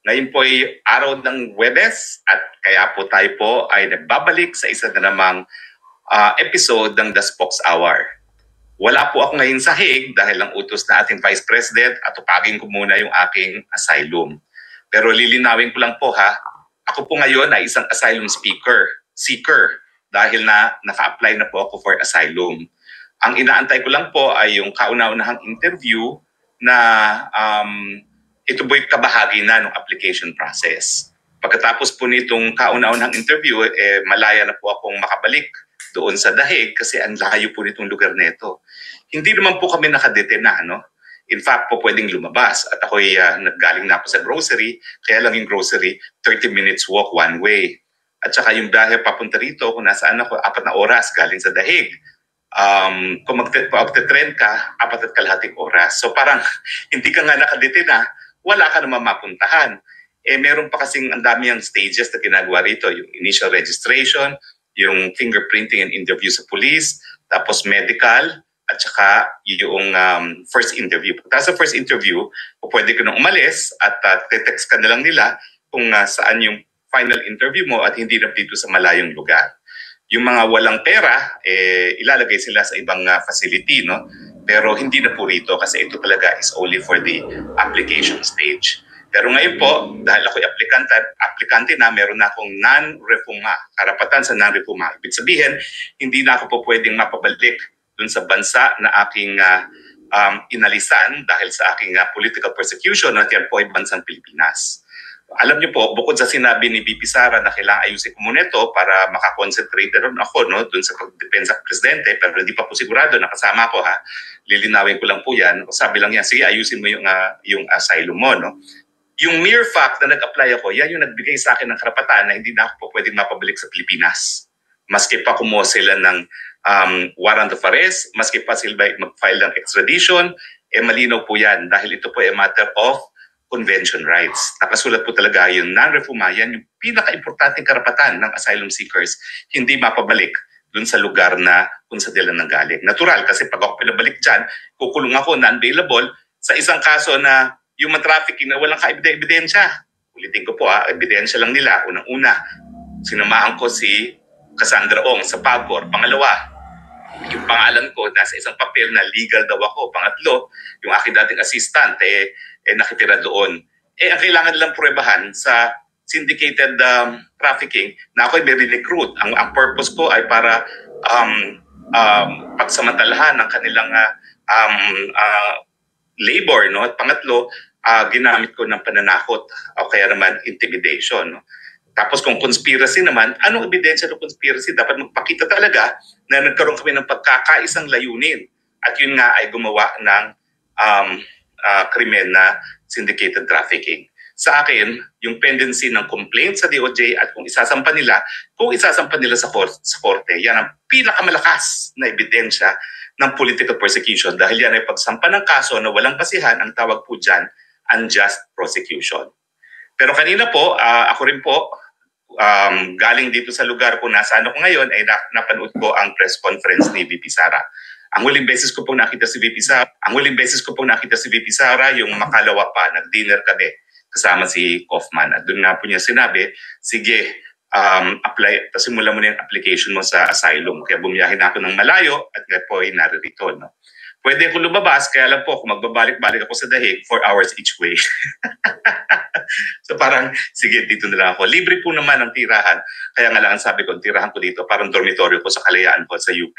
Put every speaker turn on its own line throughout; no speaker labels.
Ngayon po ay araw ng Huwebes at kaya po tayo po ay nagbabalik sa isa na namang episode ng The Spokes Hour. Wala po ako ngayon sa Hague dahil ang utos na ating Vice President at tupagin ko muna yung aking asylum. Pero lilinawin ko lang po ha, ako po ngayon ay isang asylum seeker dahil na naka-apply na po ako for asylum. Ang inaantay ko lang po ay yung kauna-unahang interview na ito po'y kabahagi na ng application process. Pagkatapos po nitong kauna-unahang interview, malaya na po akong makabalik doon sa The Hague kasi ang layo po nitong lugar nito. Hindi naman po kami nakadetena, no? In fact po pwedeng lumabas at ako'y naggaling na ako sa grocery, kaya lang yung grocery, 30 minutes walk one way. At saka yung biyahe papunta rito, kung nasaan ako, 4 na oras galing sa The Hague. Kung magte-trend ka, 4.5 oras. So parang hindi ka nga nakadetena, wala ka naman mapuntahan. Meron pa kasing ang dami ang stages na ginagawa rito. Yung initial registration, yung fingerprinting and interview sa police, tapos medical, at saka yung first interview. Tapos sa first interview, pwede ka nang umalis at text ka na lang nila kung saan yung final interview mo at hindi na dito sa malayong lugar. Yung mga walang pera, ilalagay sila sa ibang facility, no? Pero hindi na po rito kasi ito talaga is only for the application stage. Pero ngayon po, dahil ako'y aplikante na, meron na akong non-refuma, karapatan sa non-refuma. Ibig sabihin, hindi na ako po pwedeng mapabalik dun sa bansa na aking inalisan dahil sa aking political persecution at yan po ay bansang Pilipinas. Alam niyo po, bukod sa sinabi ni VP Sara na kailangan ayusin ko muna ito para makakonsentrate rin ako dun sa pagdepensa ng presidente, pero hindi pa po sigurado, nakasama ko ha. Lilinawin ko lang po yan. Sabi lang yan, sige ayusin mo yung asylum mo. No? Yung mere fact na nag-apply ako, yan yung nagbigay sa akin ng karapatan na hindi na ako po pwedeng mapabalik sa Pilipinas. Maski pa kumuha sila ng warrant of arrest, maski pa sila mag-file ng extradition, malinaw po yan dahil ito po ay matter of convention rights. Nakasulat po talaga yung non-refuma, yan yung pinaka-importanting karapatan ng asylum seekers, hindi mapabalik dun sa lugar na kung sa nila nanggaling. Natural, kasi pag ako pinabalik dyan, kukulong ako non-bailable sa isang kaso na human trafficking na walang ka-ebidensya. Ulitin ko po ebidensya lang nila. Unang-una, sinamahan ko si Cassandra Ong sa Pagcor. Pangalawa, yung pangalan ko nasa isang papel na legal daw ako. Pangatlo, yung aking dating assistant nakitira doon. Ang kailangan nilang pruwebahan sa syndicated trafficking na ako'y may recruit. Ang purpose ko ay para pagsamantalahan ng kanilang labor. No? At pangatlo, ginamit ko ng pananakot o kaya naman intimidation. No? Tapos kung conspiracy naman, anong ebidensya ng conspiracy? Dapat magpakita talaga na nagkaroon kami ng pagkakaisang layunin. At yun nga ay gumawa ng krimen na syndicated trafficking. Sa akin, yung pendency ng complaint sa DOJ at kung isasampa nila sa korte, yan ang pinakamalakas na ebidensya ng political persecution dahil yan ay pagsampa ng kaso na walang basihan, ang tawag po dyan, unjust prosecution. Pero kanina po, ako rin po, galing dito sa lugar kung nasaan ako ngayon, ay napanood ko ang press conference ni VP Sara. Ang huling beses ko pong nakita si VP Sara, yung makalawa pa, nag-dinner kami kasama si Kaufman. At doon na po niya sinabi, sige, apply, simulan mo na yung application mo sa asylum. Kaya bumiyahin na ako ng malayo at ngayon po ay naririto. No? Pwede ako lumabas, kaya lang po, kung magbabalik-balik ako sa The Hague, 4 hours each way. So parang, sige, dito na lang ako. Libre po naman ang tirahan. Kaya nga lang ang sabi ko, ang tirahan ko dito, parang dormitorio ko sa Kalayaan ko sa UP.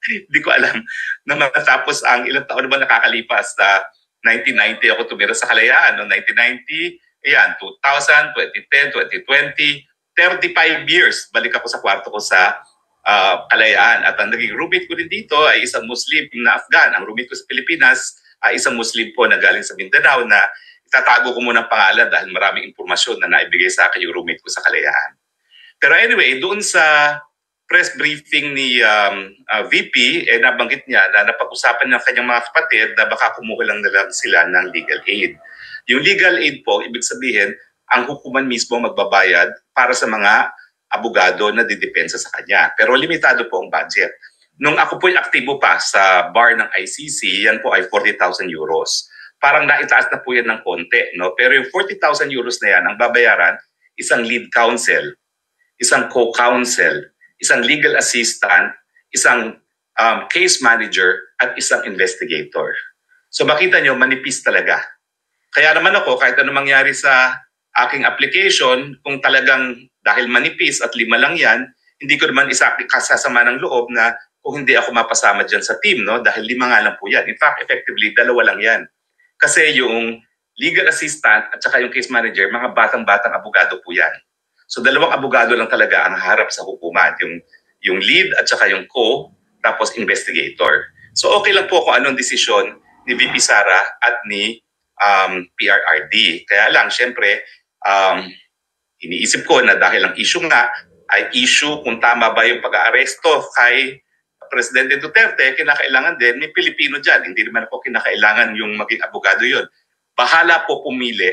Hindi ko alam na matapos ang ilang taon na ba nakakalipas na 1990 ako tumira sa Kalayaan. No? 1990, ayan, 2000, 2010, 2020, 35 years. Balik ako sa kwarto ko sa Kalayaan. At ang naging roommate ko rin dito ay isang Muslim na Afghan. Ang roommate ko sa Pilipinas ay isang Muslim po na galing sa Mindanao na itatago ko muna ang pangalan dahil maraming impormasyon na naibigay sa akin yung roommate ko sa Kalayaan. Pero anyway, doon sa press briefing ni VP, nabanggit niya na napag-usapan ng kanyang mga kapatid na baka kumuha lang sila ng legal aid. Yung legal aid po, ibig sabihin, ang hukuman mismo magbabayad para sa mga abogado na didepensa sa kanya. Pero limitado po ang budget. Nung ako po'y aktibo pa sa bar ng ICC, yan po ay 40,000 euros. parang naitaas na po yan ng konti. No? Pero yung 40,000 euros na yan, ang babayaran, isang lead counsel, isang co-counsel, isang legal assistant, isang case manager, at isang investigator. So makita nyo, manipis talaga. Kaya naman ako, kahit ano mangyari sa aking application, kung talagang dahil manipis at 5 lang yan, hindi ko naman kasasama ng loob na kung hindi ako mapasama dyan sa team, no? Dahil 5 nga lang po yan. In fact, effectively, 2 lang yan. Kasi yung legal assistant at saka yung case manager, mga batang-batang abogado po yan. So 2 abogado lang talaga ang harap sa hukuman. Yung lead at saka yung co, tapos investigator. So okay lang po kung anong desisyon ni VP Sara at ni PRRD. Kaya lang, syempre, iniisip ko na dahil ang issue nga ay issue kung tama ba yung pag-aaresto kay Presidente Duterte, kinakailangan din may Pilipino dyan. Hindi naman ako kinakailangan yung maging abogado yun. Bahala po pumili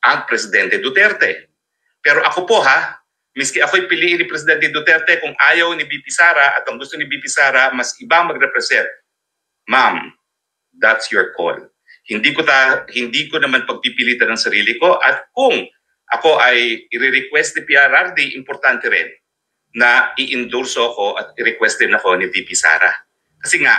ang Presidente Duterte. Pero ako po miski ako'y piliin ni Presidente Duterte, kung ayaw ni VP Sara at ang gusto ni VP Sara, mas ibang mag-represent. Ma'am, that's your call. Hindi ko naman pagpipilitan ng sarili ko, at kung ako ay i-request ni PRRD, importante rin na i-endorso ako at i-request din ako ni VP Sara. Kasi nga,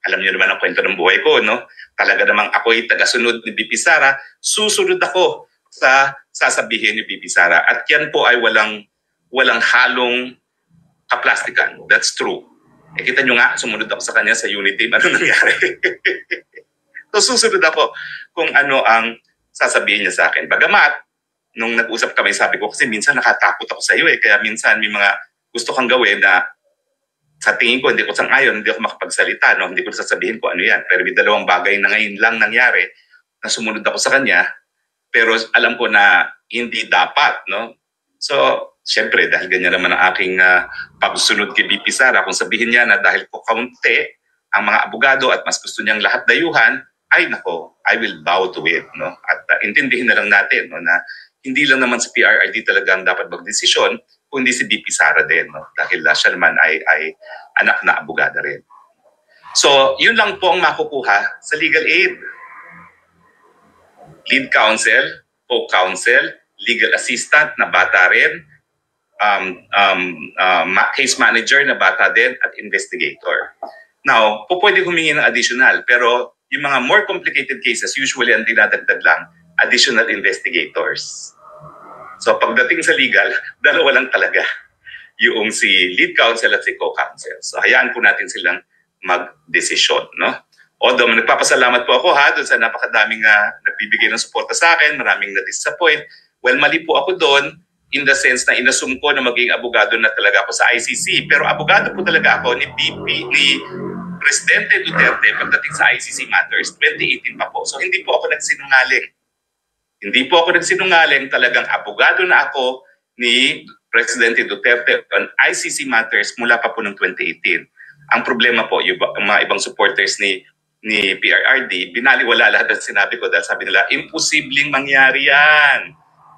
alam niyo naman ang kwento ng buhay ko, no? Talaga namang ako'y tagasunod ni VP Sara, susunod ako sa sasabihin ni VP Sara. At yan po ay walang halong kaplastikan. That's true. Kita nyo nga, sumunod ako sa kanya sa unity, ano nangyari? So susunod ako kung ano ang sasabihin niya sa akin. Bagamat, nung nag-usap kami, sabi ko, kasi minsan nakatakot ako sa iyo kaya minsan may mga gusto kang gawin na sa tingin ko, hindi ko sang-ayon, hindi ako makapagsalita, no? Hindi ko sasabihin ko ano yan. Pero may 2 bagay na ngayon lang nangyari na sumunod ako sa kanya, pero alam ko na hindi dapat, no? So, syempre, dahil ganyan naman ang aking pagsunod kay VP Sara, kung sabihin niya na dahil po kaunti ang mga abogado at mas gusto niyang lahat dayuhan, ay nako, I will bow to it, no? At intindihin na lang natin, no, na hindi lang naman si PRRD talagang dapat magdesisyon, kundi si VP Sara din, no? Dahil siya naman ay anak na abogada rin. So, yun lang po ang makukuha sa legal aid. Lead counsel, co-counsel, legal assistant na bata rin, case manager na bata din, at investigator. Now, pwede humingi ng additional, pero yung mga more complicated cases, usually ang dinadagdag lang, additional investigators. So pagdating sa legal, 2 lang talaga. Yung si lead counsel at si co-counsel. So hayaan po natin silang mag-desisyon, no? Although nagpapasalamat po ako doon sa napakadaming nagbibigay ng suporta sa akin, maraming na-disappoint. Well, mali po ako doon in the sense na inassume ko na maging abogado na talaga ako sa ICC. Pero abogado po talaga ako ni Presidente Duterte pagdating sa ICC Matters 2018 pa po. So hindi po ako nagsinungaling. Hindi po ako nagsinungaling, talagang abogado na ako ni Presidente Duterte on ICC Matters mula pa po ng 2018. Ang problema po, yung mga ibang supporters ni PRRD, binaliwala lahat ng sinabi ko dahil sabi nila, imposibleng mangyari yan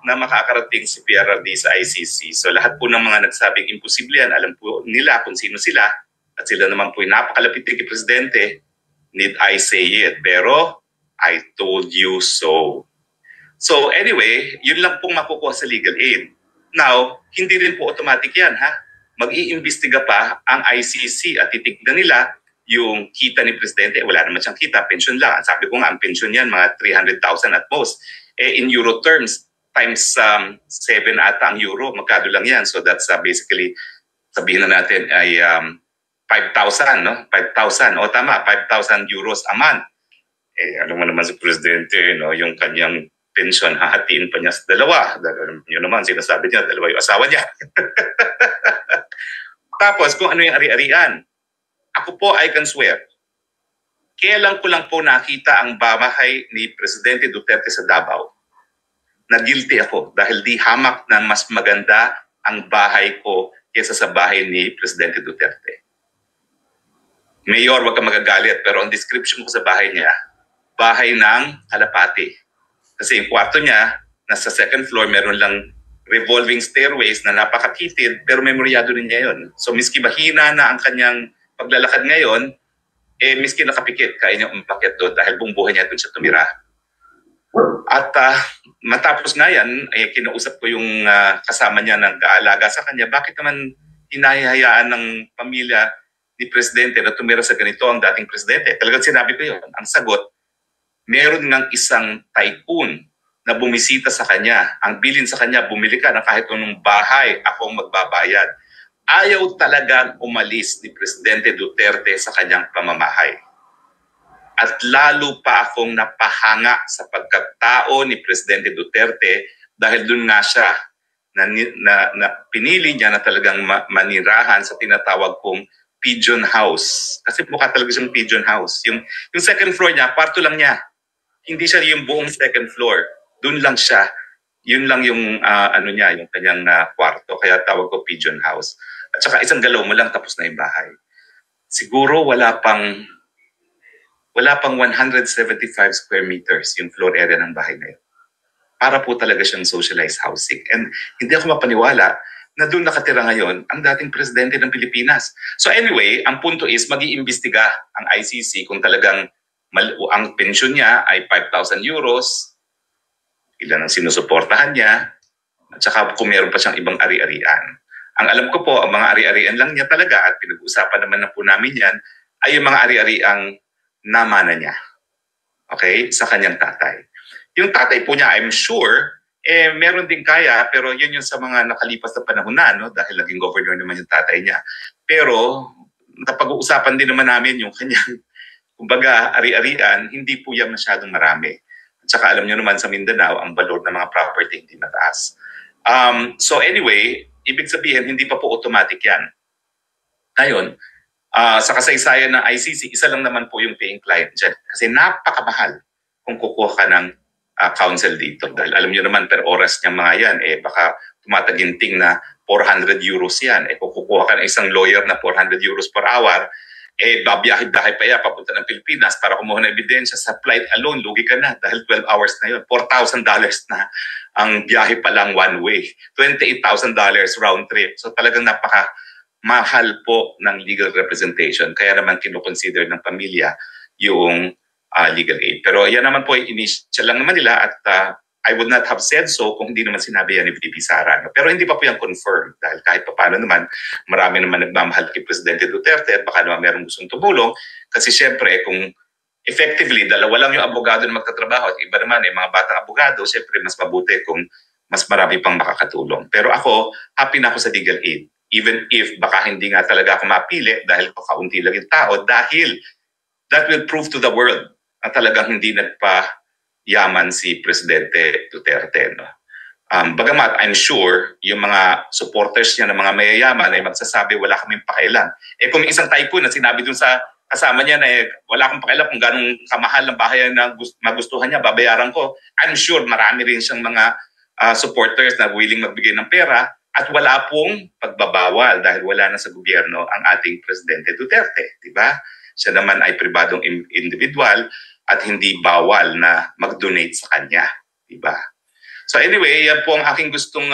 na makakarating si PRRD sa ICC. So lahat po ng mga nagsabing imposible yan, alam po nila kung sino sila, at sila naman po yung napakalapit kay Presidente, need I say it? Pero, I told you so. So anyway, yun lang pong makukuha sa legal aid. Now, hindi rin po automatic yan, Mag-iimbestiga pa ang ICC at titignan nila yung kita ni Presidente. Wala naman siyang kita, pension lang. Sabi ko nga, ang pension yan, mga 300,000 at most. In euro terms, times 7 ata ang euro, magkano lang yan. So that's basically, sabihin na natin ay 5,000, no? 5,000. O tama, 5,000 euros a month. Alam mo naman si Presidente, no? Yung kanyang pension, hahatiin pa niya sa 2. Yun naman, sinasabi niya, 2 yung asawa niya. Tapos, kung ano yung ari-arian, ako po, I can swear, kailan ko lang po nakita ang bahay ni Presidente Duterte sa Davao. Na guilty ako dahil di hamak na mas maganda ang bahay ko kaysa sa bahay ni Presidente Duterte. Mayor, wag ka magagalit, pero ang description ko sa bahay niya, bahay ng kalapati. Kasi yung kwarto niya, nasa 2nd floor, meron lang revolving stairways na napakatitid, pero memoryado rin niya yun. So miski mahina na ang kanyang paglalakad ngayon, miski nakapikit, kaya niya umakyat doon dahil buong buhay niya doon siya tumira. At matapos nga yan, kinausap ko yung kasama niya ng kaalaga sa kanya, bakit naman hinahayaan ng pamilya ni Presidente na tumira sa ganito ang dating Presidente? Talagang sinabi ko yun. Ang sagot, meron ng isang tycoon na bumisita sa kanya. Ang bilin sa kanya, bumili ka ng kahit anong bahay, akong magbabayad. Ayaw talagang umalis ni Presidente Duterte sa kanyang pamamahay. At lalo pa akong napahanga sa pagkatao ni Presidente Duterte dahil doon nga siya na pinili niya na talagang manirahan sa tinatawag kong pigeon house. Kasi mukha talaga siyang pigeon house. Yung second floor niya, parto lang niya. Hindi siya yung buong second floor. Doon lang siya. Yun lang yung yung kanyang kwarto. Kaya tawag ko pigeon house. At saka isang galaw mo lang tapos na yung bahay. Siguro wala pang 175 square meters yung floor area ng bahay na yun. Para po talaga siyang socialized housing. And hindi ako mapaniwala na doon nakatira ngayon ang dating presidente ng Pilipinas. So anyway, ang punto is mag-iimbestiga ang ICC kung talagang ang pensyon niya ay 5,000 euros, ilan ang sinusuportahan niya, at saka kung meron pa siyang ibang ari-arian. Ang alam ko po, ang mga ari-arian lang niya talaga, at pinag-uusapan naman na po namin yan, ay yung mga ari-ariang namana niya. Okay? Sa kanyang tatay. Yung tatay po niya, I'm sure, meron din kaya, pero yun yung sa mga nakalipas na panahon na, no? Dahil naging governor naman yung tatay niya. Pero, napag-uusapan din naman namin yung kanyang, kumbaga, ari-arian, hindi po yan masyadong marami. At saka alam nyo naman sa Mindanao, ang valor ng mga property hindi mataas. So anyway, ibig sabihin, hindi pa po automatic yan. Ngayon, sa kasaysayan ng ICC, isa lang naman po yung paying client dyan. Kasi napakamahal kung kukuha ka ng counsel dito. Dahil alam nyo naman, per oras niyang mga yan, baka tumataginting na 400 euros yan. Kung kukuha ka ng isang lawyer na 400 euros per hour, babiyahe-biyahe pa yan, papunta ng Pilipinas para kumuha ng ebidensya. Sa flight alone, lugi ka na dahil 12 hours na yun. $4,000 na ang biyahe pa lang one way. $28,000 round trip. So talagang mahal po ng legal representation. Kaya naman kinukonsider ng pamilya yung legal aid. Pero yan naman po, initial lang naman nila at I would not have said so kung hindi naman sinabi yan ni VP Sara. No? Pero hindi pa po yan confirmed dahil kahit pa paano naman, marami naman nagmamahal kay Presidente Duterte at baka naman merong gustong tumulong. Kasi syempre, kung effectively, dalawa lang yung abogado na magtatrabaho at iba naman mga batang abogado, syempre mas mabuti kung mas marami pang makakatulong. Pero ako, happy na ako sa legal aid. Even if baka hindi nga talaga ako mapili dahil kaunti lang yung tao, dahil that will prove to the world na talagang hindi nagpa-yaman si Presidente Duterte. No? Bagamat I'm sure yung mga supporters niya ng mga mayayaman ay magsasabi wala kaming pakailan. Kung may isang tycoon na sinabi dun sa kasama niya na wala akong pakailan kung ganong kamahal ng bahay na magustuhan niya, babayaran ko, I'm sure marami rin siyang mga supporters na willing magbigay ng pera at wala pong pagbabawal dahil wala na sa gobyerno ang ating Presidente Duterte. Diba? Siya naman ay pribadong individual at hindi bawal na mag-donate sa kanya. Diba? So anyway, yan po ang aking gustong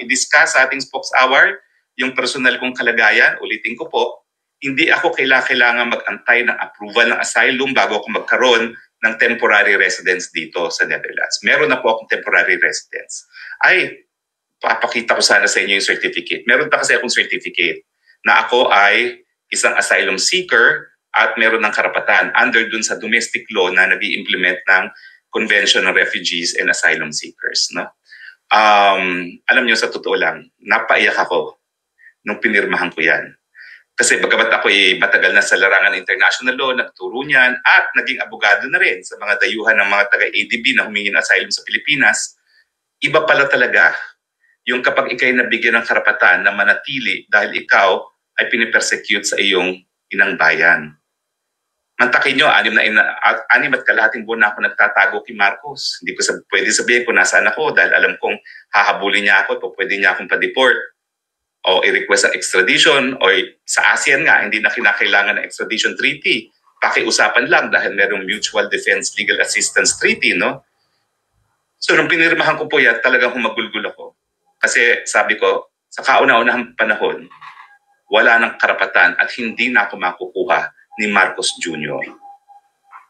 i-discuss sa ating Spokes Hour. Yung personal kong kalagayan, ulitin ko po, hindi ako kailangan mag-antay ng approval ng asylum bago ako magkaroon ng temporary residence dito sa Netherlands. Meron na po akong temporary residence. Papakita ko sana sa inyo yung certificate. Meron pa kasi akong certificate na ako ay isang asylum seeker at meron ng karapatan under dun sa domestic law na nag-i-implement ng Convention on Refugees and Asylum Seekers. No? Alam nyo, sa totoo lang, napaiyak ako nung pinirmahan ko yan. Kasi bagamat ako matagal na sa larangan ng international law, nagturo niyan at naging abogado na rin sa mga dayuhan ng mga taga-ADB na humingi ng asylum sa Pilipinas, iba pala talaga yung kapag ikay nabigyan ng karapatan na manatili dahil ikaw ay pinipersecute sa iyong inang bayan. Mantakin nyo, 6 at kalahating buwan na ako nagtatago kay Marcos. Hindi ko pwede sabihin kung nasaan ako dahil alam kong hahabulin niya ako, pwede niya akong pa-deport o i-request ang extradition o sa ASEAN nga, hindi na kinakailangan ng extradition treaty. Pakiusapan lang dahil merong Mutual Defense Legal Assistance Treaty, no? So nung pinirmahan ko po yan, talagang humagulgul ako. Kasi sabi ko, sa kauna-unahang panahon, wala nang karapatan at hindi na ako makukuha ni Marcos Jr.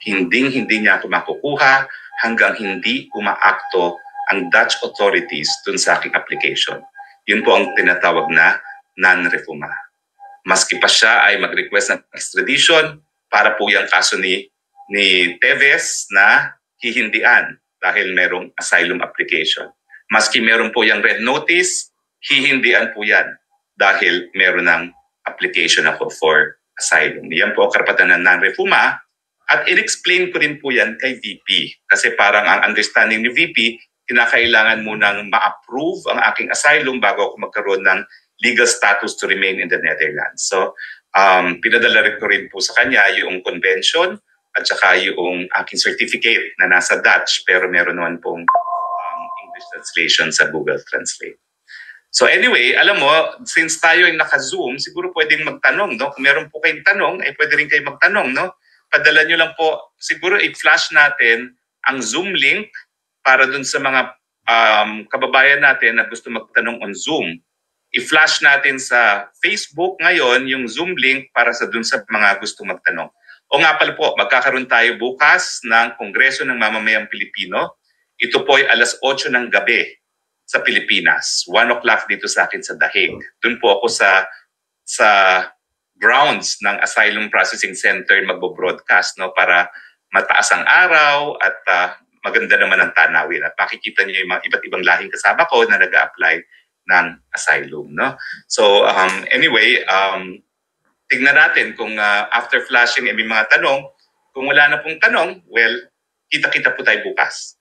Hindi niya ako makukuha hanggang hindi umaakto ang Dutch authorities dun sa aking application. Yun po ang tinatawag na non-refuma. Maski pa siya ay mag-request ng extradition para po yung kaso ni Teves na hihindian dahil merong asylum application. Maski meron po yung red notice, hihindian po yan dahil meron ng application ako for asylum. Yan po ang karapatan ng non-refuma at in-explain ko rin po yan kay VP kasi parang ang understanding ni VP, kinakailangan munang ma-approve ang aking asylum bago ako magkaroon ng legal status to remain in the Netherlands. So, pinadala ko rin po sa kanya yung convention at saka yung aking certificate na nasa Dutch pero meron naman pong English translation sa Google Translate. So anyway, alam mo, since tayo ay naka-Zoom, siguro pwedeng magtanong, no? Kung meron po kayong tanong, ay pwede rin kayo magtanong, no? Padala nyo lang po, siguro i-flash natin ang Zoom link para dun sa mga kababayan natin na gusto magtanong on Zoom. I-flash natin sa Facebook ngayon yung Zoom link para sa dun sa mga gusto magtanong. O nga pala po, magkakaroon tayo bukas ng Kongreso ng Mamamayang Pilipino. Ito po ay alas 8 ng gabi sa Pilipinas. 1 o'clock dito sa akin sa Dahig. Doon po ako sa grounds ng Asylum Processing Center magbo-broadcast, no, para mataas ang araw at maganda naman ang tanawin. At makikita niyo yung mga iba't ibang lahing kasama ko na nag-a-apply ng asylum, no? So anyway, tignan natin kung after flashing may mga tanong. Kung wala na pong tanong, well, kita-kita po tayo bukas.